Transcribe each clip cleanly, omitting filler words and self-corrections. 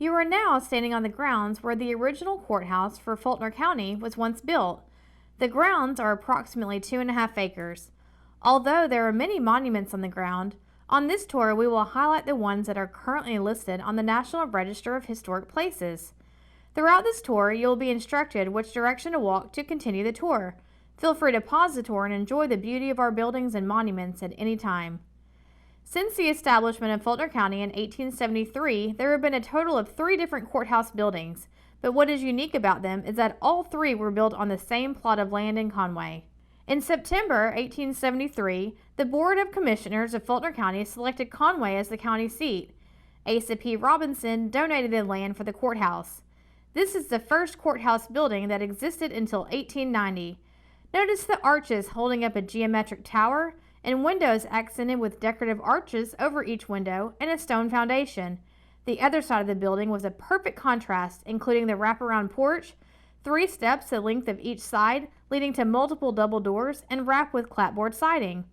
You are now standing on the grounds where the original courthouse for Faulkner County was once built. The grounds are approximately 2.5 acres. Although there are many monuments on the ground, on this tour we will highlight the ones that are currently listed on the National Register of Historic Places. Throughout this tour, you will be instructed which direction to walk to continue the tour. Feel free to pause the tour and enjoy the beauty of our buildings and monuments at any time. Since the establishment of Faulkner County in 1873, there have been a total of 3 different courthouse buildings, but what is unique about them is that all 3 were built on the same plot of land in Conway. In September 1873, the Board of Commissioners of Faulkner County selected Conway as the county seat. Asa P. Robinson donated the land for the courthouse. This is the first courthouse building that existed until 1890. Notice the arches holding up a geometric tower and windows accented with decorative arches over each window and a stone foundation. The other side of the building was a perfect contrast, including the wraparound porch, 3 steps the length of each side, leading to multiple double doors and wrapped with clapboard siding.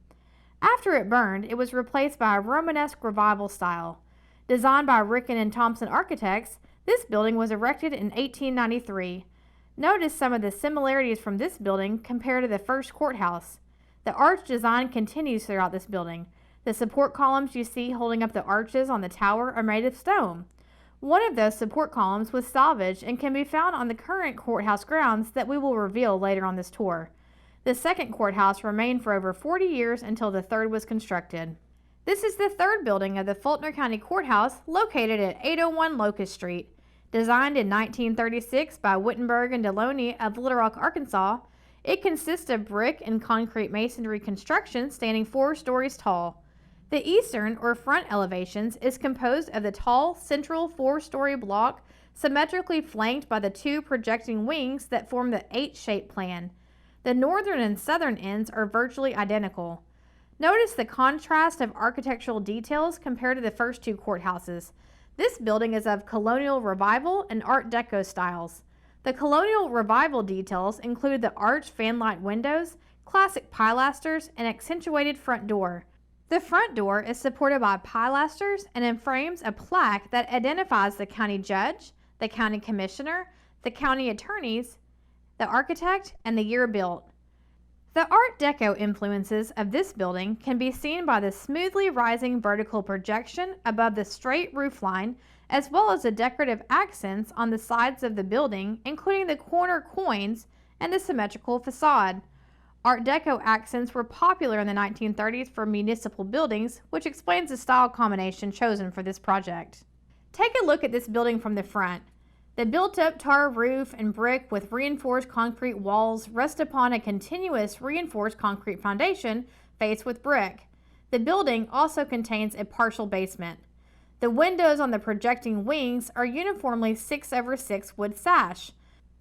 After it burned, it was replaced by a Romanesque revival style. Designed by Ricken and Thompson architects, this building was erected in 1893. Notice some of the similarities from this building compared to the first courthouse. The arch design continues throughout this building. The support columns you see holding up the arches on the tower are made of stone. One of those support columns was salvaged and can be found on the current courthouse grounds that we will reveal later on this tour. The second courthouse remained for over 40 years until the third was constructed. This is the third building of the Faulkner County Courthouse, located at 801 Locust Street. Designed in 1936 by Wittenberg and Deloney of Little Rock, Arkansas, it consists of brick and concrete masonry construction standing 4 stories tall. The eastern or front elevations is composed of the tall central 4-story block symmetrically flanked by the 2 projecting wings that form the H-shaped plan. The northern and southern ends are virtually identical. Notice the contrast of architectural details compared to the first 2 courthouses. This building is of Colonial Revival and Art Deco styles. The Colonial Revival details include the arched fanlight windows, classic pilasters, and accentuated front door. The front door is supported by pilasters and enframes a plaque that identifies the county judge, the county commissioner, the county attorneys, the architect, and the year built. The Art Deco influences of this building can be seen by the smoothly rising vertical projection above the straight roofline, as well as the decorative accents on the sides of the building, including the corner coins and the symmetrical facade. Art Deco accents were popular in the 1930s for municipal buildings, which explains the style combination chosen for this project. Take a look at this building from the front. The built-up tar roof and brick with reinforced concrete walls rest upon a continuous reinforced concrete foundation faced with brick. The building also contains a partial basement. The windows on the projecting wings are uniformly 6/6 wood sash.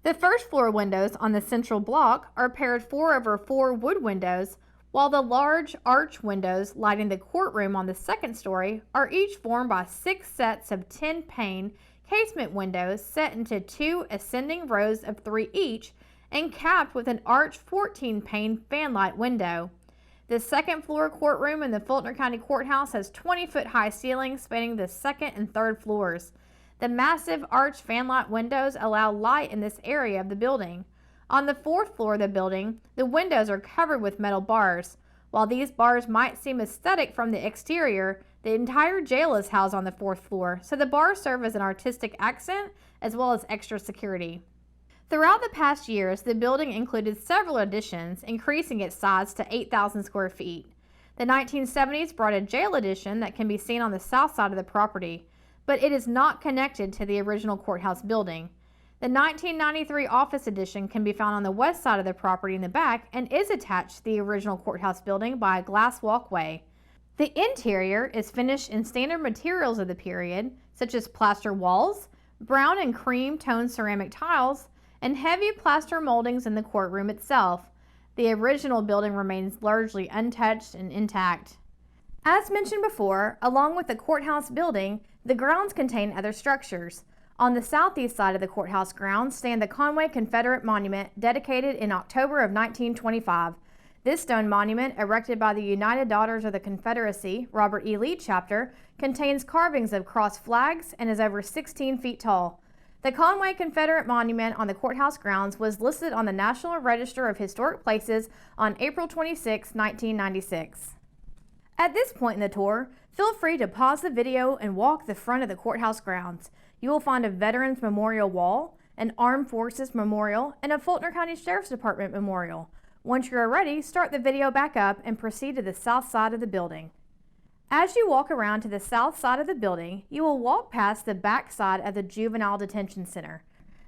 The first floor windows on the central block are paired 4/4 wood windows, while the large arch windows lighting the courtroom on the second story are each formed by 6 sets of 10-pane casement windows set into 2 ascending rows of 3 each and capped with an arched 14-pane fanlight window. The second floor courtroom in the Faulkner County Courthouse has 20-foot high ceilings spanning the second and third floors. The massive arched fanlight windows allow light in this area of the building. On the 4th floor of the building, the windows are covered with metal bars. While these bars might seem aesthetic from the exterior, the entire jail is housed on the 4th floor, so the bars serve as an artistic accent as well as extra security. Throughout the past years, the building included several additions, increasing its size to 8,000 square feet. The 1970s brought a jail addition that can be seen on the south side of the property, but it is not connected to the original courthouse building. The 1993 office addition can be found on the west side of the property in the back and is attached to the original courthouse building by a glass walkway. The interior is finished in standard materials of the period, such as plaster walls, brown and cream toned ceramic tiles, and heavy plaster moldings in the courtroom itself. The original building remains largely untouched and intact. As mentioned before, along with the courthouse building, the grounds contain other structures. On the southeast side of the courthouse grounds stand the Conway Confederate Monument, dedicated in October of 1925. This stone monument, erected by the United Daughters of the Confederacy, Robert E. Lee chapter, contains carvings of cross flags and is over 16 feet tall. The Conway Confederate Monument on the courthouse grounds was listed on the National Register of Historic Places on April 26, 1996. At this point in the tour, feel free to pause the video and walk the front of the courthouse grounds. You will find a Veterans Memorial Wall, an Armed Forces Memorial, and a Faulkner County Sheriff's Department Memorial. Once you are ready, start the video back up and proceed to the south side of the building. As you walk around to the south side of the building, you will walk past the back side of the Juvenile Detention Center.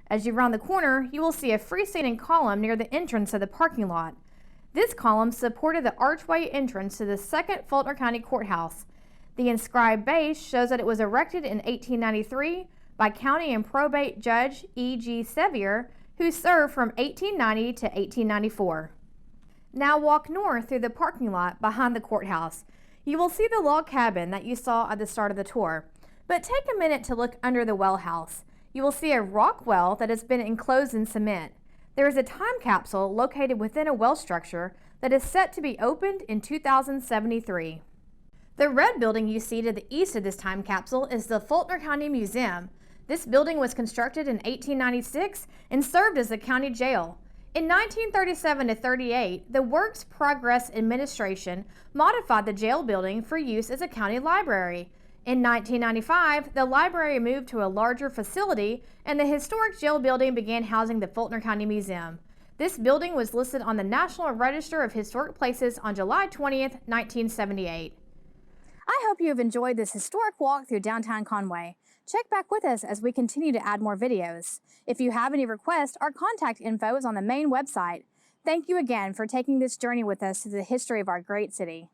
As you round the corner, you will see a freestanding column near the entrance of the parking lot. This column supported the archway entrance to the second Faulkner County Courthouse. The inscribed base shows that it was erected in 1893 by County and Probate Judge E.G. Sevier, who served from 1890 to 1894. Now walk north through the parking lot behind the courthouse. You will see the log cabin that you saw at the start of the tour, but take a minute to look under the well house. You will see a rock well that has been enclosed in cement. There is a time capsule located within a well structure that is set to be opened in 2073. The red building you see to the east of this time capsule is the Faulkner County Museum. This building was constructed in 1896 and served as the county jail. In 1937 to 38, the Works Progress Administration modified the jail building for use as a county library. In 1995, the library moved to a larger facility and the historic jail building began housing the Faulkner County Museum. This building was listed on the National Register of Historic Places on July 20th, 1978. I hope you have enjoyed this historic walk through downtown Conway. Check back with us as we continue to add more videos. If you have any requests, our contact info is on the main website. Thank you again for taking this journey with us through the history of our great city.